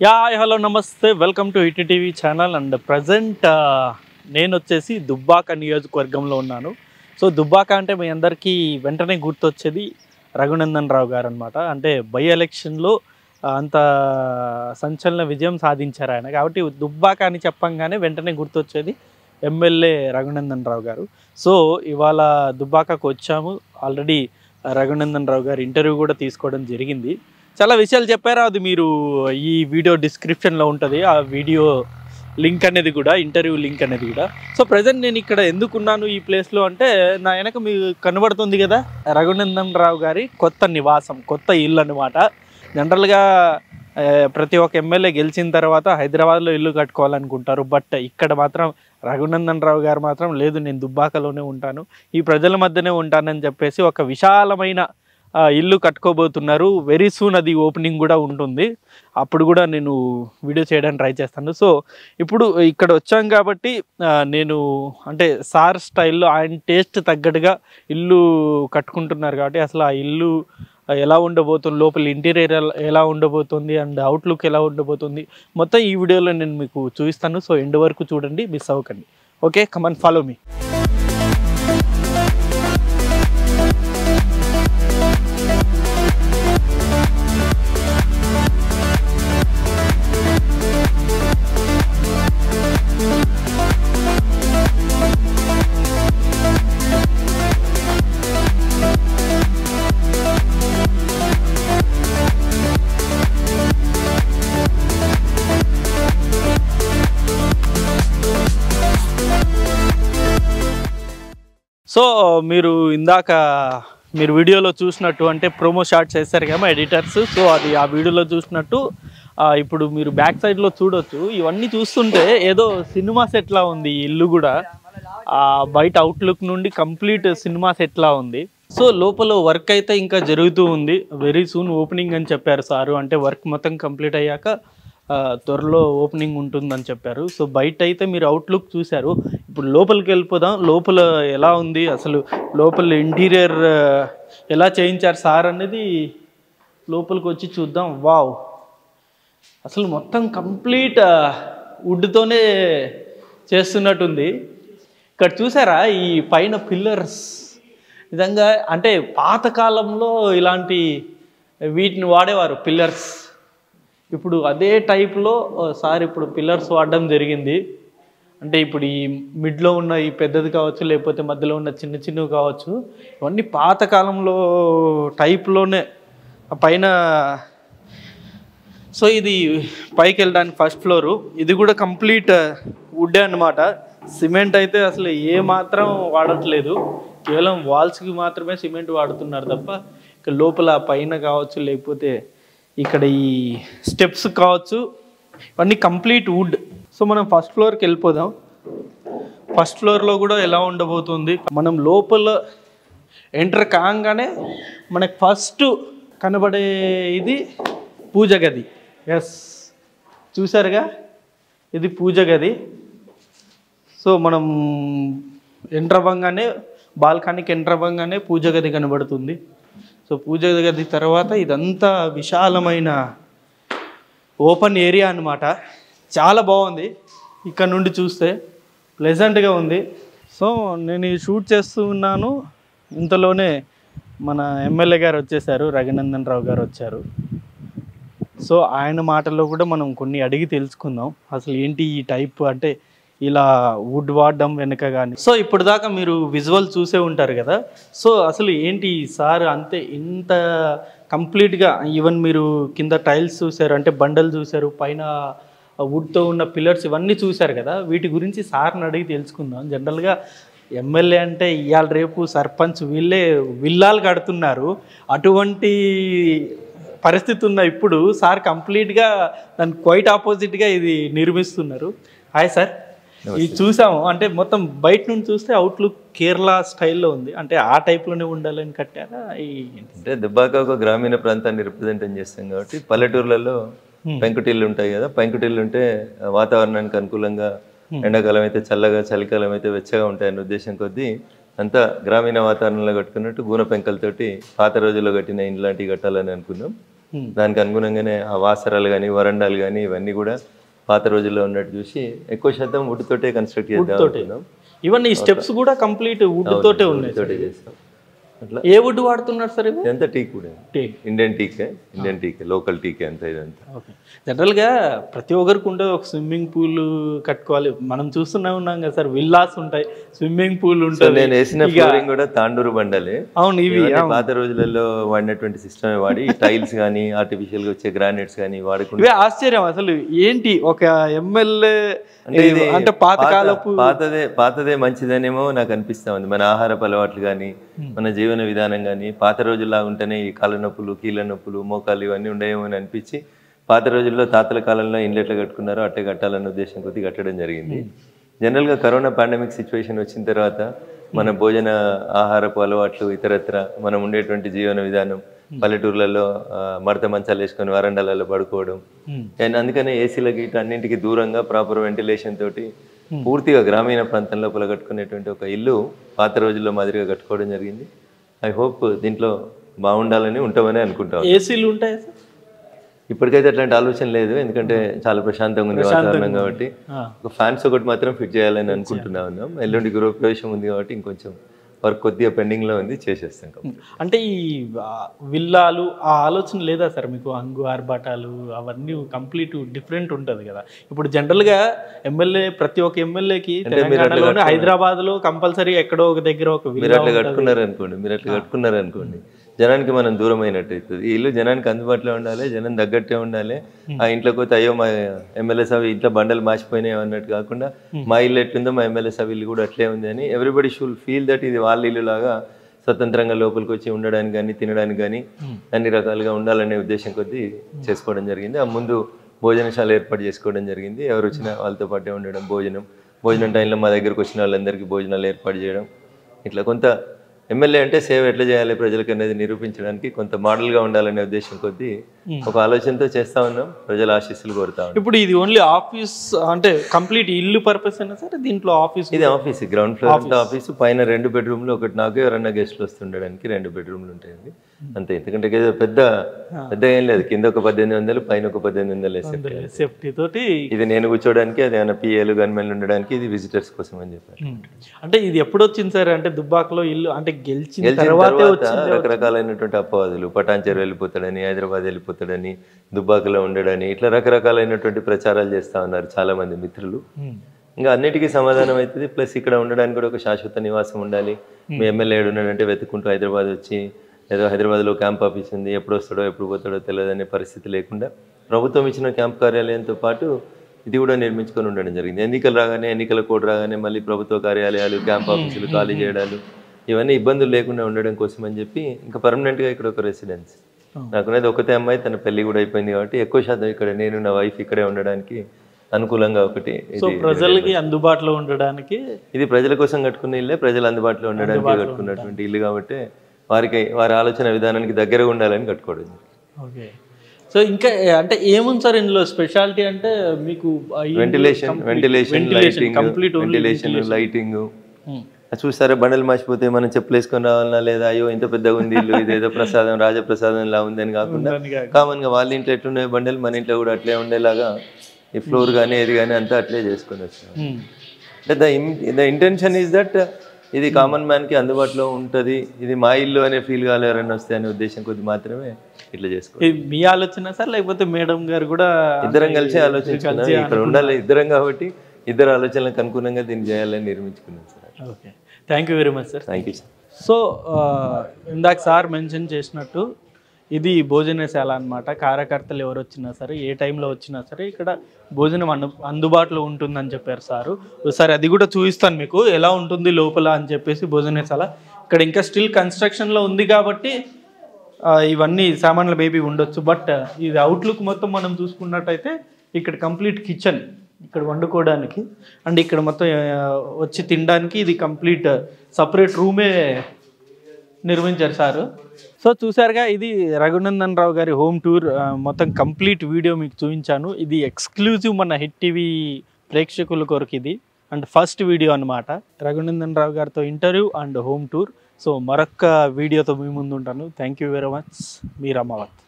Hello నమస్తే, welcome to ETV channel. And present నేను వచ్చేసి దుబ్బాక నియోజకవర్గంలో ఉన్నాను. సో దుబ్బాక అంటే మీ అందరికీ వెంటనే గుర్తొచ్చేది రఘునందన్ రావు గారు అనమాట. అంటే బై ఎలక్షన్లో అంత సంచలన విజయం సాధించారు ఆయన. కాబట్టి దుబ్బాక అని చెప్పంగానే వెంటనే గుర్తొచ్చేది ఎమ్మెల్యే రఘునందన్ రావు గారు. సో ఇవాళ దుబ్బాకకు వచ్చాము. ఆల్రెడీ రఘునందన్ రావు గారు ఇంటర్వ్యూ కూడా తీసుకోవడం జరిగింది. చాలా విషయాలు చెప్పారు, అది మీరు ఈ వీడియో డిస్క్రిప్షన్లో ఉంటుంది. ఆ వీడియో లింక్ అనేది కూడా, ఇంటర్వ్యూ లింక్ అనేది కూడా. సో ప్రజెంట్ నేను ఇక్కడ ఎందుకున్నాను ఈ ప్లేస్లో అంటే, నా వెనక మీకు కనబడుతుంది కదా రఘునందన్ రావు గారి కొత్త నివాసం, కొత్త ఇల్లు అనమాట. జనరల్గా ప్రతి ఒక్క ఎమ్మెల్యే గెలిచిన తర్వాత హైదరాబాద్లో ఇల్లు కట్టుకోవాలనుకుంటారు. బట్ ఇక్కడ మాత్రం రఘునందన్ రావు గారు మాత్రం లేదు, నేను దుబ్బాకలోనే ఉంటాను, ఈ ప్రజల మధ్యనే ఉంటానని చెప్పేసి ఒక విశాలమైన ఇల్లు కట్టుకోబోతున్నారు. వెరీ సూన్ అది ఓపెనింగ్ కూడా ఉంటుంది, అప్పుడు కూడా నేను వీడియో చేయడానికి ట్రై చేస్తాను. సో ఇప్పుడు ఇక్కడ వచ్చాం కాబట్టి నేను అంటే సార్ స్టైల్లో ఆయన టేస్ట్ తగ్గట్టుగా ఇల్లు కట్టుకుంటున్నారు. కాబట్టి అసలు ఆ ఇల్లు ఎలా ఉండబోతుంది, లోపల ఇంటీరియర్ ఎలా ఉండబోతుంది అండ్ అవుట్లుక్ ఎలా ఉండబోతుంది మొత్తం ఈ వీడియోలో నేను మీకు చూపిస్తాను. సో ఎండ్ వరకు చూడండి, మిస్ అవ్వకండి. Okay, come on follow me. So మీరు ఇందాక మీరు వీడియోలో చూసినట్టు అంటే ప్రోమో షాట్స్ వేస్తారు కదా ఎడిటర్స్. సో అది ఆ వీడియోలో చూసినట్టు ఇప్పుడు మీరు బ్యాక్ సైడ్లో చూడొచ్చు. ఇవన్నీ చూస్తుంటే ఏదో సినిమా సెట్లా ఉంది ఈ ఇల్లు కూడా. బయట అవుట్లుక్ నుండి కంప్లీట్ సినిమా సెట్లా ఉంది. సో లోపల వర్క్ అయితే ఇంకా జరుగుతూ ఉంది. వెరీ సూన్ ఓపెనింగ్ అని చెప్పారు సారు. అంటే వర్క్ మొత్తం కంప్లీట్ అయ్యాక త్వరలో ఓపెనింగ్ ఉంటుందని చెప్పారు. సో బయట అయితే మీరు అవుట్లుక్ చూశారు. ఇప్పుడు లోపలికి వెళ్ళిపోదాం. లోపల ఎలా ఉంది, అసలు లోపల ఇంటీరియర్ ఎలా చేయించారు సార్ అనేది లోపలికి వచ్చి చూద్దాం. వావ్, అసలు మొత్తం కంప్లీట్ వుడ్తోనే చేస్తున్నట్టుంది. ఇక్కడ చూసారా ఈ పైన పిల్లర్స్ నిజంగా అంటే పాతకాలంలో ఇలాంటి వీటిని వాడేవారు పిల్లర్స్. ఇప్పుడు అదే టైప్లో సార్ ఇప్పుడు పిల్లర్స్ వాడడం జరిగింది. అంటే ఇప్పుడు ఈ మిడ్లో ఉన్న ఈ పెద్దది కావచ్చు, లేకపోతే మధ్యలో ఉన్న చిన్న చిన్నవి కావచ్చు, ఇవన్నీ పాతకాలంలో టైప్లోనే పైన. సో ఇది పైకి వెళ్ళడానికి ఫస్ట్ ఫ్లోరు. ఇది కూడా కంప్లీట్ వుడ్డే అనమాట. సిమెంట్ అయితే అసలు ఏమాత్రం వాడట్లేదు, కేవలం వాల్స్కి మాత్రమే సిమెంట్ వాడుతున్నారు తప్ప ఇక లోపల పైన కావచ్చు, లేకపోతే ఇక్కడ ఈ స్టెప్స్ కావచ్చు, ఇవన్నీ కంప్లీట్ వుడ్. సో మనం ఫస్ట్ ఫ్లోర్కి వెళ్ళిపోదాం. ఫస్ట్ ఫ్లోర్లో కూడా ఎలా ఉండబోతుంది, మనం లోపల ఎంటర్ కాగానే మనకు ఫస్ట్ కనబడే ఇది పూజ గది. ఎస్, చూసారుగా ఇది పూజ గది. సో మనం ఎంటర్ అవ్వగానే బాల్కనీకి ఎంటర్ అవ్వగానే పూజ గది కనబడుతుంది. సో పూజ గది తర్వాత ఇదంతా విశాలమైన ఓపెన్ ఏరియా అనమాట. చాలా బాగుంది ఇక్కడ నుండి చూస్తే, ప్లెజెంట్గా ఉంది. సో నేను ఈ షూట్ చేస్తూ ఉన్నాను, ఇంతలోనే మన ఎమ్మెల్యే గారు వచ్చేసారు, రఘునందన్ రావు గారు వచ్చారు. సో ఆయన మాటల్లో కూడా మనం కొన్ని అడిగి తెలుసుకుందాం, అసలు ఏంటి ఈ టైప్ అంటే ఇలా వుడ్ వాడడం వెనక కానీ. సో ఇప్పుడు దాకా మీరు విజువల్ చూసే ఉంటారు కదా. సో అసలు ఏంటి సార్ అంతే ఇంత కంప్లీట్గా, ఈవెన్ మీరు కింద టైల్స్ చూసారు, అంటే బండలు చూసారు, పైన వుడ్తో ఉన్న పిల్లర్స్ ఇవన్నీ చూశారు కదా. వీటి గురించి సార్ని అడిగి తెలుసుకుందాం. జనరల్గా ఎమ్మెల్యే అంటే ఇవాళ రేపు సర్పంచ్ వీళ్ళే విల్లాలు కడుతున్నారు. అటువంటి పరిస్థితి ఉన్న ఇప్పుడు సార్ కంప్లీట్గా దానికి క్వైట్ ఆపోజిట్గా ఇది నిర్మిస్తున్నారు. హాయ్ సార్, ఇది చూసాము అంటే మొత్తం బయట నుండి చూస్తే అవుట్లుక్ కేరళ స్టైల్లో ఉంది. అంటే ఆ టైప్లోనే ఉండాలని కట్టారా? అంటే దుబ్బాక ఒక గ్రామీణ ప్రాంతాన్ని రిప్రజెంట్ చేస్తాం కాబట్టి పల్లెటూర్లలో పెంకుటిల్లు ఉంటాయి కదా. పెంకుటిల్లు ఉంటే వాతావరణానికి అనుకూలంగా, ఎండాకాలం అయితే చల్లగా, చలికాలం అయితే వెచ్చగా ఉంటాయన్న ఉద్దేశం కొద్దీ అంతా గ్రామీణ వాతావరణంలో కట్టుకున్నట్టు గూన పెంకలతోటి పాత రోజుల్లో కట్టిన ఇండ్లాంటివి కట్టాలని అనుకున్నాం. దానికి అనుగుణంగానే ఆ వాసరాలు కానీ వరండాలు కానీ ఇవన్నీ కూడా పాత రోజుల్లో ఉన్నట్టు చూసి ఎక్కువ శాతం వుడ్తోటే కన్స్ట్రక్ట్ చేద్దాం. ఈవెన్ ఈ స్టెప్స్ కూడా కంప్లీట్ వుడ్ తోటే ఉన్నాయి. తోటే చేస్తాం. అట్లా ఏ వుడ్ వాడుతున్నారు సార్? ఇదంతా టీక్ వుడ్, ఇండియన్ టీకే, లోకల్ టీకే అంతా ఇదంతా. ఓకే. జనరల్గా ప్రతి ఒక్కరికి ఉంటే ఒక స్విమ్మింగ్ పూల్ కట్టుకోవాలి. మనం చూస్తూనే ఉన్నాం కదా సార్, విల్లాస్ ఉంటాయి, స్విమ్మింగ్ పూల్ ఉంటుంది. నేను వేసిన ఫ్లోరింగ్ కూడా తాండూరు బండలే. అవును, ఇవి పాత రోజులలో వాడినటువంటి సిస్టమ్ వాడి టైల్స్ కానీ ఆర్టిఫిషియల్ గా వచ్చే గ్రానైట్స్ కానీ వాడుకుంటే ఇవే ఆశ్చర్యం అసలు. ఏంటి ఒక ఎమ్మెల్యే అంటే పాతదే మంచిదనేమో నాకు అనిపిస్తా ఉంది. మన ఆహారపు అలవాట్లు కానీ మన జీవన విధానం కానీ పాత రోజుల్లా ఉంటేనే ఈ కాళ్ళ నొప్పులు, కీళ్ళ నొప్పులు, మోకాలు ఇవన్నీ ఉండేమో అని అనిపించి పాత రోజుల్లో తాతల కాలంలో ఇండ్లు ఎట్లా కట్టుకున్నారో అట్టే కట్టాలన్న ఉద్దేశం కొద్ది కట్టడం జరిగింది. జనరల్గా కరోనా పాండమిక్ సిచ్యువేషన్ వచ్చిన తర్వాత మన భోజన ఆహారపు అలవాట్లు ఇతరత్ర మనం ఉండేటువంటి జీవన విధానం పల్లెటూర్లలో మడత మంచాలు వేసుకొని వరండాలలో పడుకోవడం, అండ్ అందుకనే ఏసీలకి అన్నింటికి దూరంగా ప్రాపర్ వెంటిలేషన్ తోటి పూర్తిగా గ్రామీణ ప్రాంతం లోపల కట్టుకునేటువంటి ఒక ఇల్లు పాత రోజుల్లో మాదిరిగా కట్టుకోవడం జరిగింది. ఐ హోప్ దీంట్లో బాగుండాలని ఉంటామని అనుకుంటాం. ఏసీలు ఉంటాయి సార్? ఇప్పటికైతే అట్లాంటి ఆలోచన లేదు, ఎందుకంటే చాలా ప్రశాంతంగా ఉంది వాతావరణం కాబట్టి. ఒక ఫ్యాన్స్ ఒకటి మాత్రం ఫిట్ చేయాలని అనుకుంటున్నా ఉన్నాం. ఎల్లుండి గృహప్రవేశం ఉంది కాబట్టి ఇంకొంచెం వర్క్ కొద్దిగా పెండింగ్లో ఉంది, చేసేస్తాం. అంటే ఈ విల్లాలు ఆ ఆలోచన లేదా సార్ మీకు? అంగు ఆర్భాటాలు అవన్నీ కంప్లీట్ డిఫరెంట్ ఉంటుంది కదా. ఇప్పుడు జనరల్గా ఎమ్మెల్యే ప్రతి ఒక్క ఎమ్మెల్యేకి తెలంగాణలోనే హైదరాబాద్లో కంపల్సరీ ఎక్కడో ఒక దగ్గర ఒక మీరు అట్లా కట్టుకున్నారనుకోండి జనానికి మనం దూరం అయినట్టు అవుతుంది. ఈ ఇల్లు జనానికి అందుబాటులో ఉండాలి, జనం తగ్గట్టే ఉండాలి. ఆ ఇంట్లోకి పోతే అయ్యో మా ఎమ్మెల్యే సభ ఇంట్లో బండలు మాసిపోయినాయి అన్నట్టు కాకుండా మా ఇల్లు ఎట్లుందో మా ఎమ్మెల్యే సభ ఇల్లు కూడా అట్లే ఉంది అని ఎవ్రీబడి షుడ్ ఫీల్ దట్ ఇది వాళ్ళ ఇల్లు లాగా స్వతంత్రంగా లోపలికి వచ్చి ఉండడానికి కానీ తినడానికి కానీ అన్ని రకాలుగా ఉండాలనే ఉద్దేశం కొద్దీ చేసుకోవడం జరిగింది. ఆ ముందు భోజనశాల ఏర్పాటు చేసుకోవడం జరిగింది. ఎవరు వచ్చినా వాళ్ళతో పాటే ఉండడం, భోజనం టైంలో మా దగ్గరకు వచ్చిన వాళ్ళందరికీ భోజనాలు ఏర్పాటు చేయడం, ఇట్లా కొంత ఎమ్మెల్యే అంటే సేవ ఎట్లా చేయాలి ప్రజలకు అనేది నిరూపించడానికి కొంత మోడల్గా ఉండాలనే ఉద్దేశం కొద్దీ ఒక ఆలోచనతో చేస్తా ఉన్నాం. ప్రజల ఆశీస్సులు కోరుతా ఉన్నాం. ఇప్పుడు ఇది ఓన్లీ ఆఫీస్ అంటే కంప్లీట్ ఇల్లు పర్పస్ అయినా సరే దీంట్లో ఆఫీస్? ఇది ఆఫీస్, గ్రౌండ్ ఫ్లోర్ అంతా ఆఫీసు, పైన 2 బెడ్రూమ్లు, ఒకటి నాకు ఎవరన్నా గెస్ట్లు వస్తుండడానికి 2 బెడ్రూమ్లు ఉంటాయండి అంతే. ఎందుకంటే పెద్ద ఏం లేదు, కింద ఒక 1800 పైన ఒక 1800 సేఫ్టీ తోటి. ఇది నేను కూర్చోడానికి, అది ఏమైనా పిఏలు గన్మెన్లు ఉండడానికి, ఇది విజిటర్స్ కోసం అని చెప్పారు. అంటే ఇది ఎప్పుడు వచ్చింది సార్? అంటే దుబ్బాకలో ఇల్లు అంటే గెలిచిన తర్వాత రకరకాలైనటువంటి అపవాదులు, పటాన్చెరు వెళ్ళిపోతాడని, హైదరాబాద్ వెళ్ళిపోతాడని, దుబ్బాకలో ఉండడని, ఇట్లా రకరకాలైనటువంటి ప్రచారాలు చేస్తా ఉన్నారు చాలా మంది మిత్రులు. ఇంకా అన్నిటికీ సమాధానం అవుతుంది. ప్లస్ ఇక్కడ ఉండడానికి కూడా ఒక శాశ్వత నివాసం ఉండాలి. మీ ఎమ్మెల్యే ఉన్నాడంటే వెతుక్కుంటూ హైదరాబాద్ వచ్చి ఏదో హైదరాబాద్లో క్యాంప్ ఆఫీస్ ఉంది, ఎప్పుడు వస్తాడో ఎప్పుడు పోతాడో తెలియదనే పరిస్థితి లేకుండా ప్రభుత్వం ఇచ్చిన క్యాంప్ కార్యాలయంతో పాటు ఇది కూడా నిర్మించుకొని ఉండడం జరిగింది. ఎన్నికల కోడ్ రాగానే మళ్ళీ ప్రభుత్వ కార్యాలయాలు, క్యాంప్ ఆఫీసులు ఖాళీ చేయడాలు ఇవన్నీ ఇబ్బందులు లేకుండా ఉండడం కోసం అని చెప్పి ఇంకా పర్మనెంట్గా ఇక్కడ ఒక రెసిడెన్స్. నాకునేది ఒకతే అమ్మాయి, తన పెళ్లి కూడా అయిపోయింది కాబట్టి ఎక్కువ శాతం ఇక్కడ నేను నా వైఫ్ ఇక్కడే ఉండడానికి అనుకూలంగా ఒకటి ప్రజలకి అందుబాటులో ఉండడానికి ఇది ప్రజల కోసం కట్టుకున్న ఇల్లే, ప్రజలు అందుబాటులో ఉండడానికి కట్టుకున్నటువంటి ఇల్లు కాబట్టి వారి ఆలోచన విధానానికి దగ్గరగా ఉండాలని కట్టుకోవడం. ఓకే. సో ఇంకా అంటే ఏముంది సార్ ఇందులో స్పెషాలిటీ? అంటే మీకు వెంటిలేషన్, లైటింగ్ చూస్తారా, బండలు మాసిపోతే మనం చెప్పులు వేసుకొని రావాలన్నా లేదా అయ్యో ఇంత పెద్దగా ఉంది ఇల్లు ఇదేదో ప్రసాదం రాజప్రసాదం లా ఉందని కాకుండా కామన్ గా వాళ్ళ ఇంట్లో ఎట్లుండే బండలు మన ఇంట్లో కూడా అట్లే ఉండేలాగా ఈ ఫ్లోర్ కానీ ఏది కానీ అంతా అట్లే చేసుకుని వచ్చాం. అంటే ద ఇంటెన్షన్ ఈజ్ దట్ ఇది కామన్ మ్యాన్ కి అందుబాటులో ఉంటుంది, ఇది మా ఇల్లు అనే ఫీల్ కావాలి ఎవరైనా వస్తే అనే ఉద్దేశం కొద్ది మాత్రమే ఇట్లా చేసుకోవాలి. మీ ఆలోచన సార్ లేకపోతే మేడం గారు కూడా? ఇద్దరం కలిసి ఆలోచించుకున్నాం. ఇక్కడ ఉండాలి ఇద్దరం కాబట్టి ఇద్దరు ఆలోచనలకు అనుగుణంగా దీన్ని చేయాలని నిర్మించుకున్నాం sir. Okay, thank you very much sir. Thank you sir. So ఇందాక సార్ మెన్షన్ చేసినట్టు ఇది భోజనశాల అనమాట. కార్యకర్తలు ఎవరు వచ్చినా సరే, ఏ టైంలో వచ్చినా సరే ఇక్కడ భోజనం అందుబాటులో ఉంటుందని చెప్పారు సారు. ఒకసారి అది కూడా చూపిస్తాను మీకు ఎలా ఉంటుంది లోపల అని చెప్పేసి. భోజనశాల ఇక్కడ ఇంకా స్టిల్ కన్స్ట్రక్షన్లో ఉంది కాబట్టి ఇవన్నీ సామాన్ల బేబీ ఉండొచ్చు. బట్ ఇది అవుట్లుక్ మొత్తం మనం చూసుకున్నట్టయితే ఇక్కడ కంప్లీట్ కిచెన్, ఇక్కడ వండుకోవడానికి అండ్ ఇక్కడ మొత్తం వచ్చి తినడానికి ఇది కంప్లీట్ సపరేట్ రూమే నిర్మించారు సారు. సో చూసారుగా, ఇది రఘునందన్ రావు గారి హోమ్ టూర్. మొత్తం కంప్లీట్ వీడియో మీకు చూపించాను. ఇది ఎక్స్క్లూజివ్ మన హిట్ టీవీ ప్రేక్షకుల కొరకు ఇది అండ్ ఫస్ట్ వీడియో అనమాట. రఘునందన్ రావు గారితో interview and home tour. So మరొక వీడియోతో మీ ముందు ఉంటాను. Thank you very much. Me Ramavath.